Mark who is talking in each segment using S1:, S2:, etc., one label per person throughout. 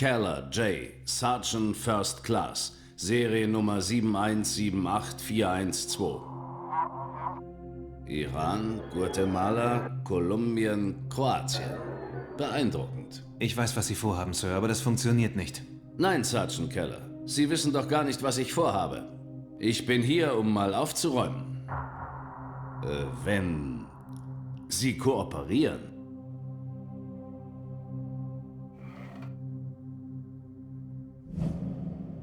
S1: Keller J. Sergeant First Class. Seriennummer 7178412. Iran, Guatemala, Kolumbien, Kroatien. Beeindruckend.
S2: Ich weiß, was Sie vorhaben, Sir, aber das funktioniert nicht.
S1: Nein, Sergeant Keller. Sie wissen doch gar nicht, was ich vorhabe. Ich bin hier, um mal aufzuräumen. Wenn Sie kooperieren.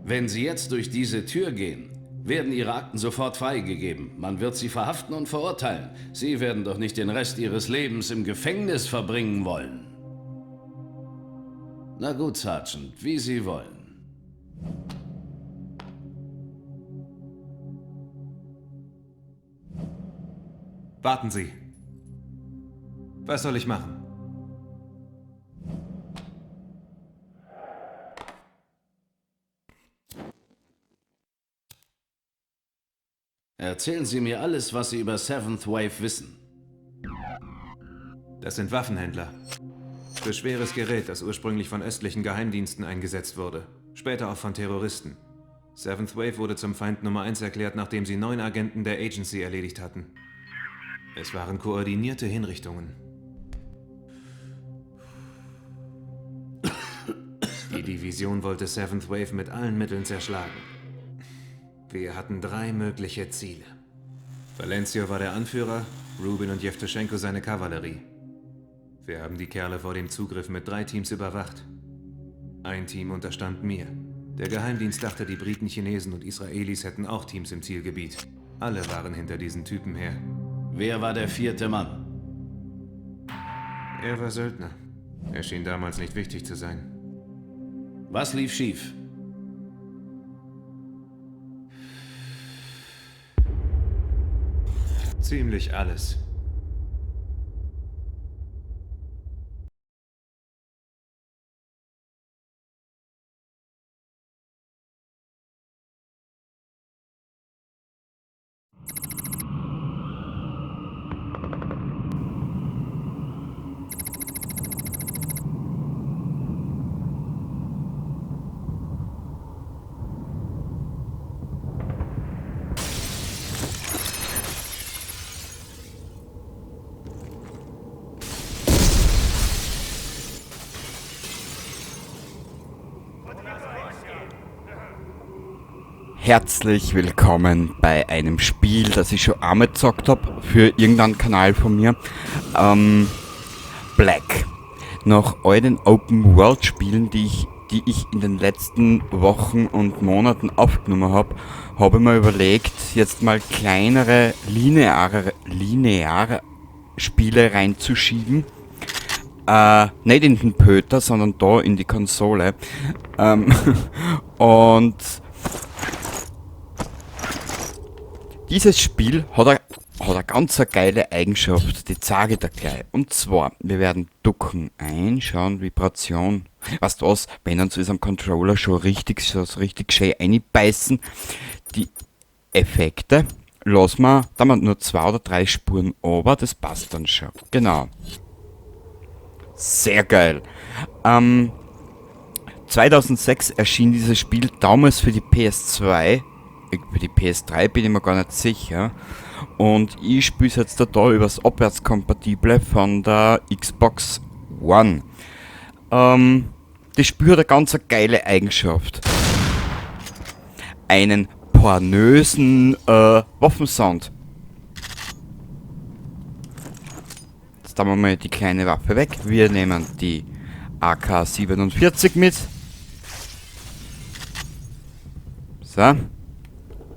S1: Wenn Sie jetzt durch diese Tür gehen, werden Ihre Akten sofort freigegeben. Man wird Sie verhaften und verurteilen. Sie werden doch nicht den Rest Ihres Lebens im Gefängnis verbringen wollen. Na gut, Sergeant, wie Sie wollen.
S2: Warten Sie. Was soll ich machen?
S1: Erzählen Sie mir alles, was Sie über Seventh Wave wissen.
S2: Das sind Waffenhändler. Für schweres Gerät, das ursprünglich von östlichen Geheimdiensten eingesetzt wurde. Später auch von Terroristen. Seventh Wave wurde zum Feind Nummer 1 erklärt, nachdem sie 9 Agenten der Agency erledigt hatten. Es waren koordinierte Hinrichtungen. Die Division wollte Seventh Wave mit allen Mitteln zerschlagen. Wir hatten 3 mögliche Ziele. Valencio war der Anführer, Rubin und Jewtuschenko seine Kavallerie. Wir haben die Kerle vor dem Zugriff mit 3 Teams überwacht. Ein Team unterstand mir. Der Geheimdienst dachte, die Briten, Chinesen und Israelis hätten auch Teams im Zielgebiet. Alle waren hinter diesen Typen her.
S1: Wer war der 4. Mann?
S2: Er war Söldner. Er schien damals nicht wichtig zu sein.
S1: Was lief schief?
S2: Ziemlich alles.
S3: Herzlich willkommen bei einem Spiel, das ich schon einmal gezockt habe für irgendeinen Kanal von mir. Black. Nach all den Open-World-Spielen, die ich in den letzten Wochen und Monaten aufgenommen habe, habe ich mir überlegt, jetzt mal kleinere, lineare Spiele reinzuschieben. Nicht in den Pöter, sondern da in die Konsole. Und dieses Spiel hat eine ganz geile Eigenschaft, die zeige ich dir gleich. Und zwar, wir werden ducken, einschauen, Vibration. Weißt du was, wenn uns ist am Controller schon richtig schön einbeißen. Die Effekte lassen wir, da haben wir nur 2 oder 3 Spuren, aber das passt dann schon. Genau. Sehr geil. 2006 erschien dieses Spiel damals für die PS2. Für die PS3 bin ich mir gar nicht sicher. Und ich spiele es jetzt da übers Abwärtskompatible von der Xbox One. Das Spiel hat eine ganz geile Eigenschaft. Einen pornösen Waffensound. Jetzt haben wir mal die kleine Waffe weg. Wir nehmen die AK-47 mit. So.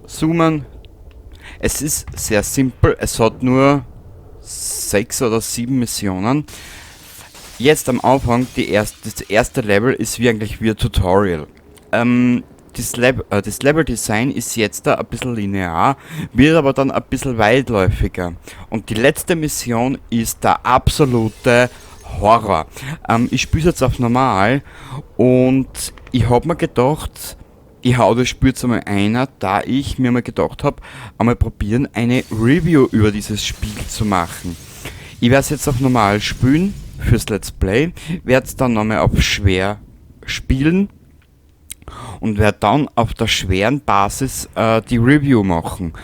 S3: Zoomen. Es ist sehr simpel. Es hat nur 6 oder 7 Missionen. Jetzt am Anfang, das erste Level ist wie ein Tutorial. Das Level-Design ist jetzt da ein bisschen linear, wird aber dann ein bisschen weitläufiger. Und die letzte Mission ist der absolute Horror. Ich spiele jetzt auf normal und ich habe mir gedacht, ich hau das Spiel jetzt einmal einer, da ich mir mal gedacht habe, einmal probieren, eine Review über dieses Spiel zu machen. Ich werde es jetzt auf normal spielen, fürs Let's Play, werde es dann nochmal auf schwer spielen und werde dann auf der schweren Basis die Review machen.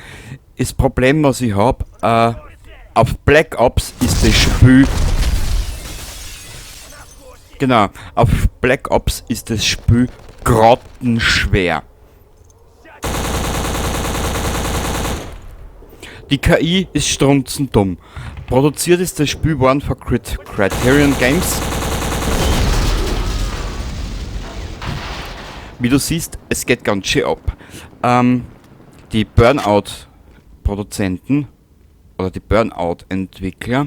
S3: Das Problem, was ich habe, auf Black Ops ist das Spiel... Genau, auf Black Ops ist das Spiel grottenschwer. Die KI ist strunzendumm. Produziert ist das Spiel worden von Criterion Games. Wie du siehst, es geht ganz schön ab. Die Burnout-Produzenten oder die Burnout-Entwickler.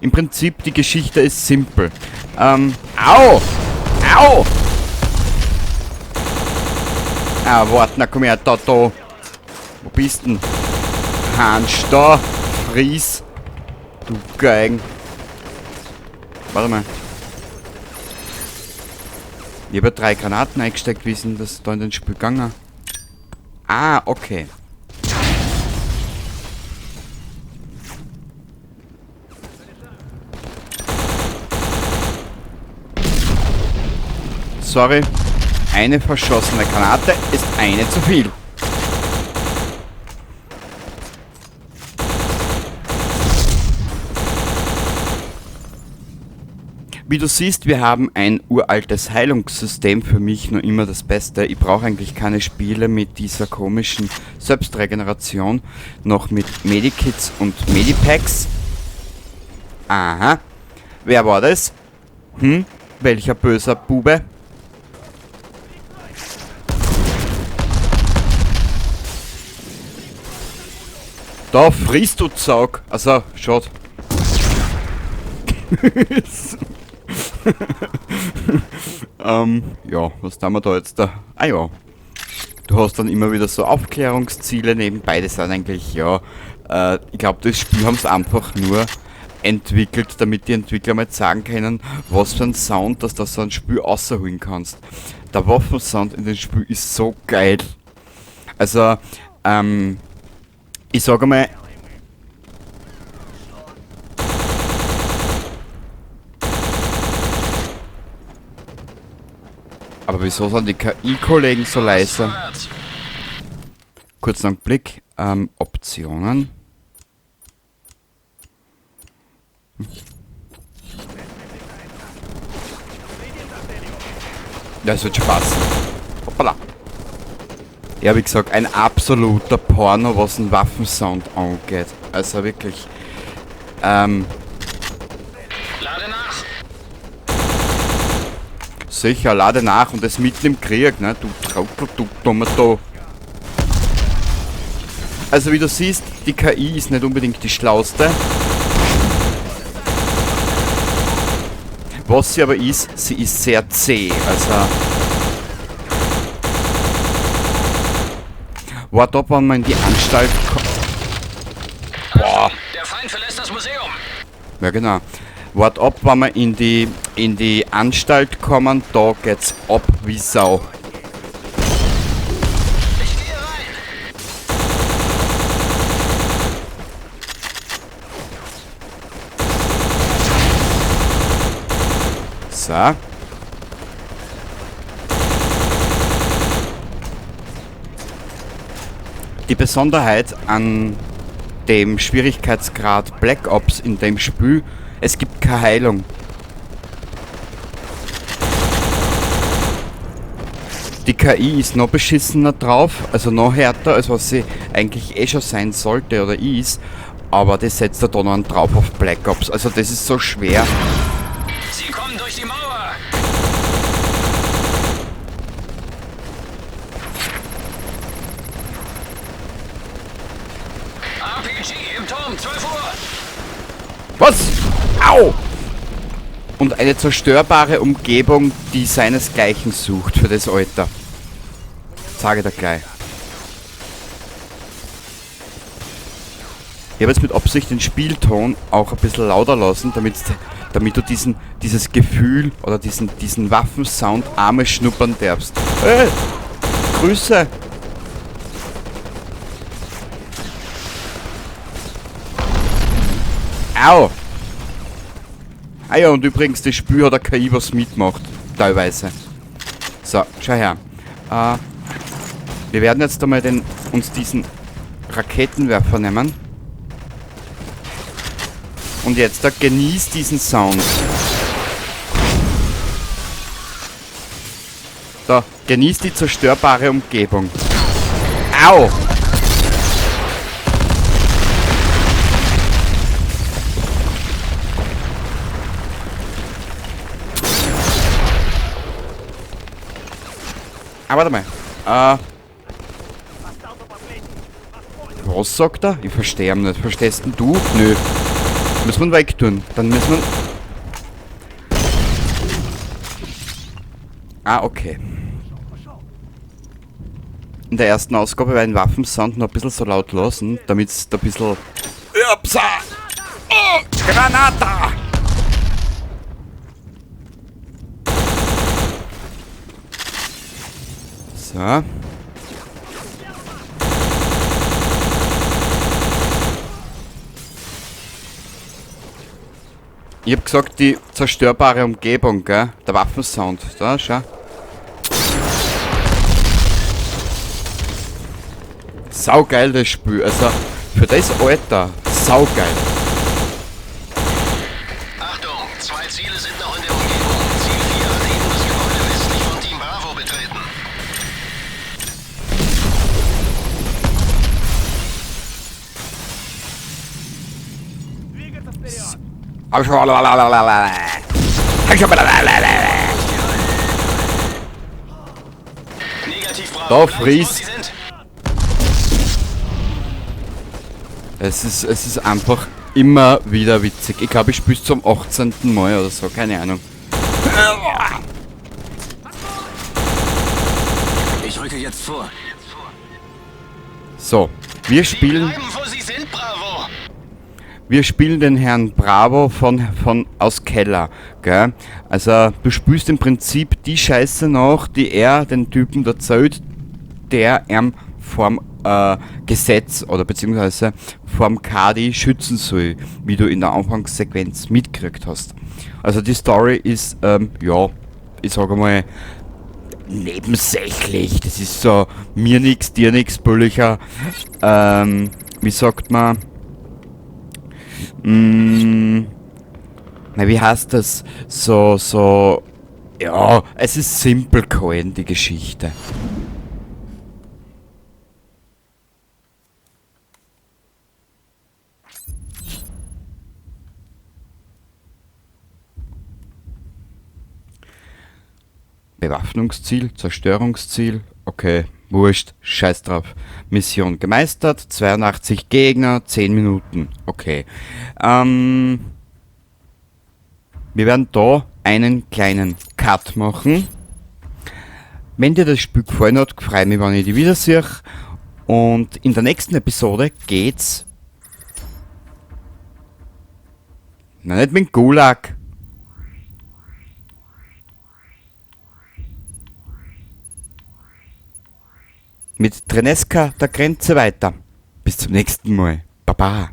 S3: Im Prinzip, die Geschichte ist simpel. Au! Au! Ah, warte, na komm her, da. Wo bist denn? Hans, da! Fries! Du Geigen! Warte mal. Ich habe 3 Granaten eingesteckt, wie ist denn das da in den Spiel gegangen? Ah, okay. Sorry, eine verschossene Granate ist eine zu viel. Wie du siehst, wir haben ein uraltes Heilungssystem, für mich noch immer das Beste. Ich brauche eigentlich keine Spiele mit dieser komischen Selbstregeneration, noch mit Medikits und Medipacks. Aha, wer war das? Welcher böser Bube? Da frisst du Zaug. Also, schaut. Ja, was tun wir da jetzt da? Ah ja. Du hast dann immer wieder so Aufklärungsziele nebenbei. Das sind eigentlich, ja, ich glaube, das Spiel haben sie einfach nur entwickelt, damit die Entwickler mal sagen können, was für ein Sound, dass du so ein Spiel rausholen kannst. Der Waffensound in dem Spiel ist so geil. Also, ich sage mal, aber wieso sind die KI-Kollegen so leise? Kurzen Blick. Optionen. Das wird Spaß. Hoppala. Ja, wie gesagt, ein absoluter Porno, was den Waffensound angeht. Also wirklich.
S1: Lade nach!
S3: Sicher, lade nach und das mitten im Krieg, ne? Du Trottel, du Tomato. Also wie du siehst, die KI ist nicht unbedingt die schlauste. Was sie aber ist, sie ist sehr zäh. Also. Warte ab, wann man in die Anstalt kommt. Boah.
S1: Der Feind verlässt das Museum!
S3: Ja genau. Wart ab, wenn wir in die Anstalt kommen, da geht's ab wie Sau.
S1: Ich gehe rein!
S3: So. Die Besonderheit an dem Schwierigkeitsgrad Black Ops in dem Spiel, es gibt keine Heilung. Die KI ist noch beschissener drauf, also noch härter, als was sie eigentlich eh schon sein sollte oder ist, aber das setzt er da noch drauf auf Black Ops, also das ist so schwer.
S1: Sie kommen durch die Mauer! RPG im Turm, 12 Uhr!
S3: Was? Au! Und eine zerstörbare Umgebung, die seinesgleichen sucht für das Alter. Sage da gleich. Ich habe jetzt mit Absicht den Spielton auch ein bisschen lauter lassen, damit du dieses Gefühl oder diesen Waffensound einmal schnuppern darfst. Hey! Grüße! Au! Ah ja, und übrigens, das Spiel hat der KI was mitgemacht. Teilweise. So, schau her. Wir werden jetzt einmal uns diesen Raketenwerfer nehmen. Und jetzt da genießt diesen Sound. Da, genießt die zerstörbare Umgebung. Au! Ah, warte mal. Was sagt er? Ich verstehe ihn nicht. Verstehst denn du? Nö. Müssen wir ihn wegtun. Dann müssen wir... Ah, okay. In der ersten Ausgabe war ein Waffensound noch ein bisschen so laut lassen, damit es da ein bisschen... Upsa! Oh, Granata! So. Ich hab gesagt, die zerstörbare Umgebung, gell? Der Waffensound. Da, schau. Saugeil das Spiel. Also, für das Alter, saugeil.
S4: Achtung, 2 Ziele sind noch in der Umgebung. Ziel 4 hat eben das Gebäude westlich von Team Bravo betreten. Negativ Bravo.
S3: Da fries.
S4: Sie sind.
S3: Es ist einfach immer wieder witzig. Ich glaube, ich spiele es zum 18. Mal oder so, keine Ahnung.
S4: Ich rücke jetzt vor.
S3: So, wir spielen
S4: Bleiben, wo Sie sind, Bravo.
S3: den Herrn Bravo aus Keller, gell? Also, du spielst im Prinzip die Scheiße nach, die er den Typen erzählt, der vorm Gesetz oder beziehungsweise vorm Kadi schützen soll, wie du in der Anfangssequenz mitgekriegt hast. Also die Story ist, ja, ich sage mal, nebensächlich. Das ist so mir nix, dir nix, Böllicher. Wie sagt man? Na, wie heißt das? So, ja, es ist simpel gehalten, die Geschichte. Bewaffnungsziel, Zerstörungsziel, okay, wurscht, scheiß drauf. Mission gemeistert, 82 Gegner, 10 Minuten, okay. Wir werden da einen kleinen Cut machen. Wenn dir das Spiel gefallen hat, freue ich mich, wenn ich dich wiedersehe. Und in der nächsten Episode geht's... Na, nicht mit dem Gulag. Mit Treneska der Grenze weiter. Bis zum nächsten Mal. Baba.